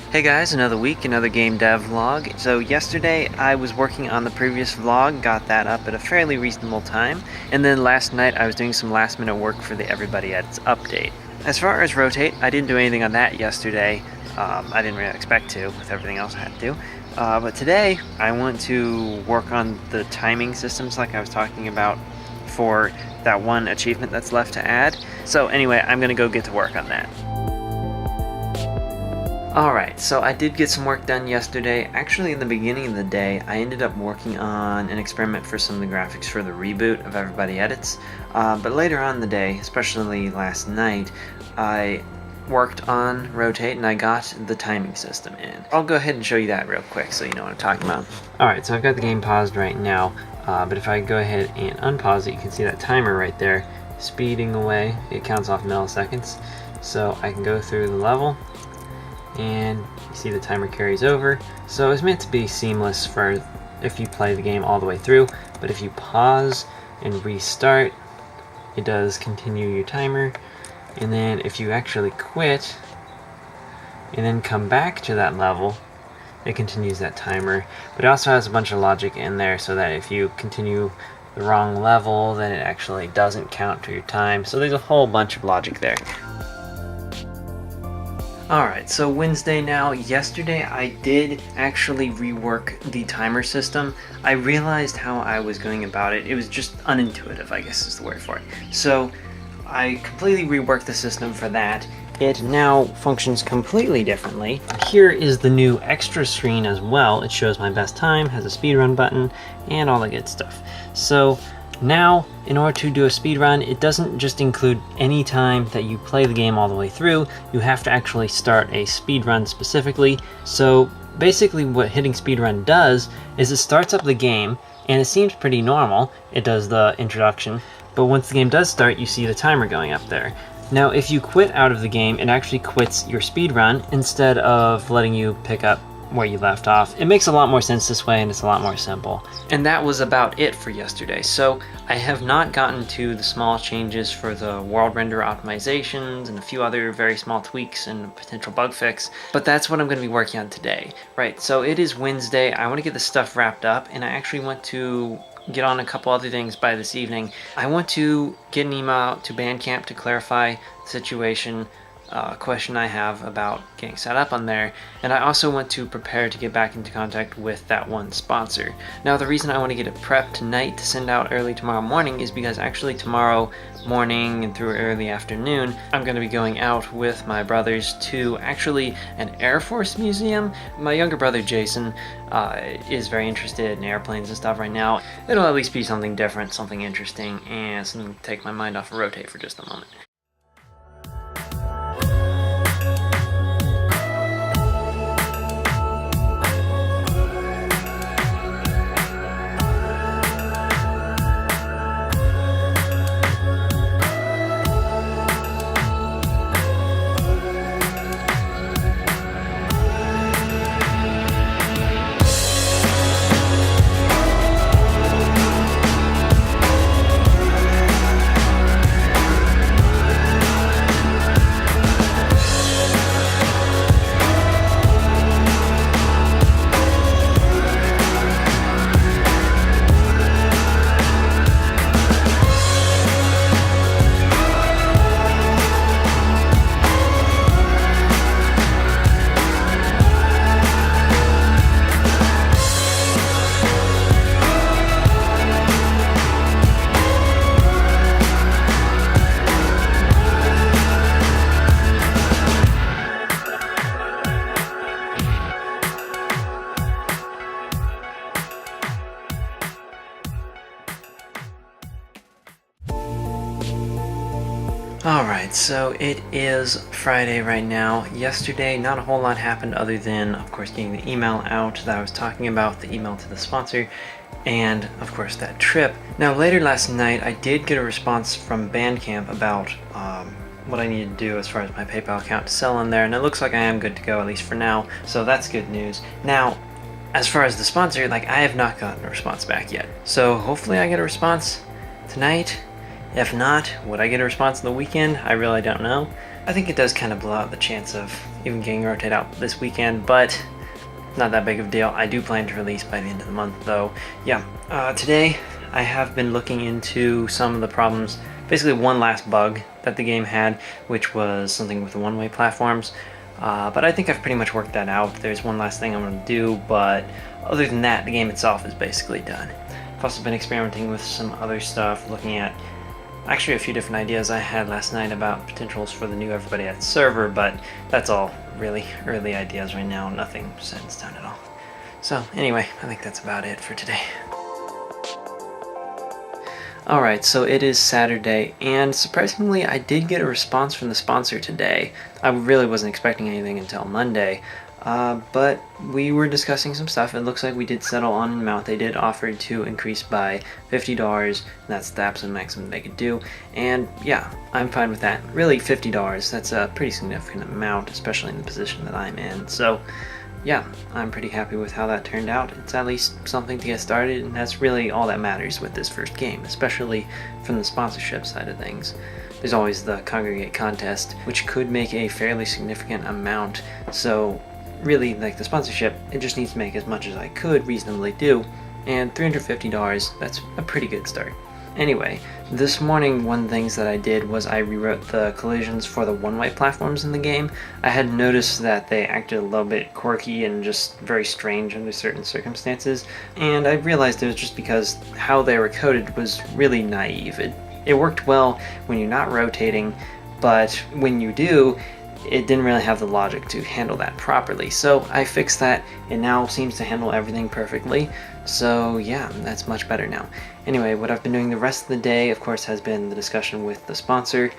Hey guys, another week, another game dev vlog. So yesterday I was working on the previous vlog, got that up at a fairly reasonable time, and then last night I was doing some last minute work for the Everybody Edits update. As far as rotate, I didn't do anything on that yesterday. I didn't really expect to with everything else I had to do. But today I want to work on the timing systems like I was talking about for that one achievement that's left to add. So anyway, I'm gonna go get to work on that. Alright, so I did get some work done yesterday. Actually, in the beginning of the day, I ended up working on an experiment for some of the graphics for the reboot of Everybody Edits. But later on in the day, especially last night, I worked on Rotate and I got the timing system in. I'll go ahead and show you that real quick so you know what I'm talking about. Alright, so I've got the game paused right now, but if I go ahead and unpause it, you can see that timer right there speeding away. It counts off milliseconds. So I can go through the level, and you see the timer carries over. So it's meant to be seamless for if you play the game all the way through, but if you pause and restart, it does continue your timer. And then if you actually quit and then come back to that level, it continues that timer. But it also has a bunch of logic in there so that if you continue the wrong level, then it actually doesn't count to your time. So there's a whole bunch of logic there. Alright, so Wednesday now. Yesterday I did actually rework the timer system. I realized how I was going about it. It was just unintuitive, I guess is the word for it. So I completely reworked the system for that. It now functions completely differently. Here is the new extra screen as well. It shows my best time, has a speedrun button, and all the good stuff. So now, in order to do a speedrun, it doesn't just include any time that you play the game all the way through. You have to actually start a speedrun specifically. So basically what hitting speedrun does is it starts up the game, and it seems pretty normal. It does the introduction, but once the game does start, you see the timer going up there. Now if you quit out of the game, it actually quits your speedrun instead of letting you pick up where you left off. It makes a lot more sense this way, and it's a lot more simple. And that was about it for yesterday. So I have not gotten to the small changes for the world render optimizations and a few other very small tweaks and potential bug fix, but that's what I'm going to be working on today. Right, so it is Wednesday. I want to get this stuff wrapped up, and I actually want to get on a couple other things by this evening. I want to get an email out to Bandcamp to clarify the situation, question I have about getting set up on there, and I also want to prepare to get back into contact with that one sponsor. Now the reason I want to get it prepped tonight to send out early tomorrow morning is because actually tomorrow morning and through early afternoon I'm going to be going out with my brothers to actually an Air Force museum. My younger brother Jason is very interested in airplanes and stuff right now. It'll at least be something different, something interesting, and something to take my mind off of Rotate for just a moment. Alright, so it is Friday right now. Yesterday, not a whole lot happened other than, of course, getting the email out that I was talking about, the email to the sponsor, and, of course, that trip. Now, later last night, I did get a response from Bandcamp about what I need to do as far as my PayPal account to sell on there, and it looks like I am good to go, at least for now, so that's good news. Now, as far as the sponsor, I have not gotten a response back yet. So, hopefully I get a response tonight. If not, would I get a response on the weekend? I really don't know. I think it does kind of blow out the chance of even getting rotated out this weekend, but not that big of a deal. I do plan to release by the end of the month though. Yeah, today I have been looking into some of the problems, basically one last bug that the game had, which was something with the one-way platforms. But I think I've pretty much worked that out. There's one last thing I'm going to do, but other than that, the game itself is basically done. I've also been experimenting with some other stuff, looking at actually a few different ideas I had last night about potentials for the new Everybody at server, but that's all really early ideas right now, nothing set in stone at all. So anyway, I think that's about it for today. Alright, so it is Saturday, and surprisingly I did get a response from the sponsor today. I really wasn't expecting anything until Monday, but we were discussing some stuff. It looks like we did settle on an amount. They did offer to increase by $50, and that's the absolute maximum they could do, and yeah, I'm fine with that. Really, $50, that's a pretty significant amount, especially in the position that I'm in, so yeah, I'm pretty happy with how that turned out. It's at least something to get started, and that's really all that matters with this first game, especially from the sponsorship side of things. There's always the Congregate contest, which could make a fairly significant amount, so really, like the sponsorship, it just needs to make as much as I could reasonably do, and $350, that's a pretty good start. Anyway, this morning one of the things that I did was I rewrote the collisions for the one-way platforms in the game. I had noticed that they acted a little bit quirky and just very strange under certain circumstances, and I realized it was just because how they were coded was really naive. It worked well when you're not rotating, but when you do, it didn't really have the logic to handle that properly. So I fixed that. It now seems to handle everything perfectly. So yeah, that's much better now. Anyway, what I've been doing the rest of the day, of course, has been the discussion with the sponsor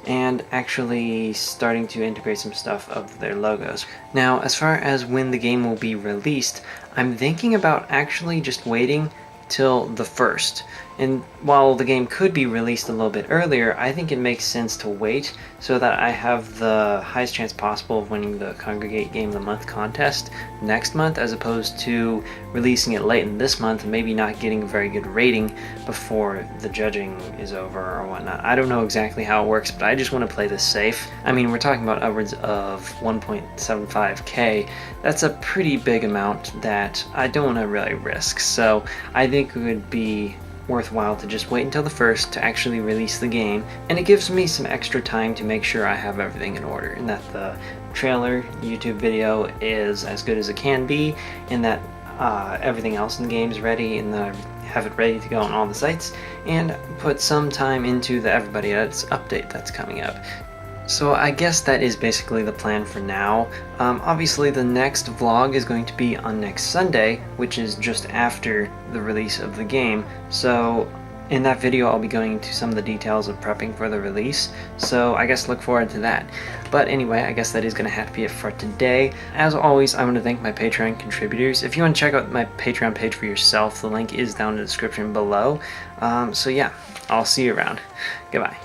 and actually starting to integrate some stuff of their logos. Now, as far as when the game will be released, I'm thinking about actually just waiting till the 1st. And while the game could be released a little bit earlier, I think it makes sense to wait so that I have the highest chance possible of winning the Congregate Game of the Month contest next month, as opposed to releasing it late in this month and maybe not getting a very good rating before the judging is over or whatnot. I don't know exactly how it works, but I just want to play this safe. I mean, we're talking about upwards of 1.75k. That's a pretty big amount that I don't want to really risk, so I think it would be worthwhile to just wait until the 1st to actually release the game, and it gives me some extra time to make sure I have everything in order, and that the trailer YouTube video is as good as it can be, and that everything else in the game is ready, and that I have it ready to go on all the sites, and put some time into the Everybody Edits update that's coming up. So I guess that is basically the plan for now. Obviously the next vlog is going to be on next Sunday, which is just after the release of the game. So in that video I'll be going into some of the details of prepping for the release, so I guess look forward to that. But anyway, I guess that is going to have to be it for today. As always, I want to thank my Patreon contributors. If you want to check out my Patreon page for yourself, the link is down in the description below. So yeah, I'll see you around. Goodbye.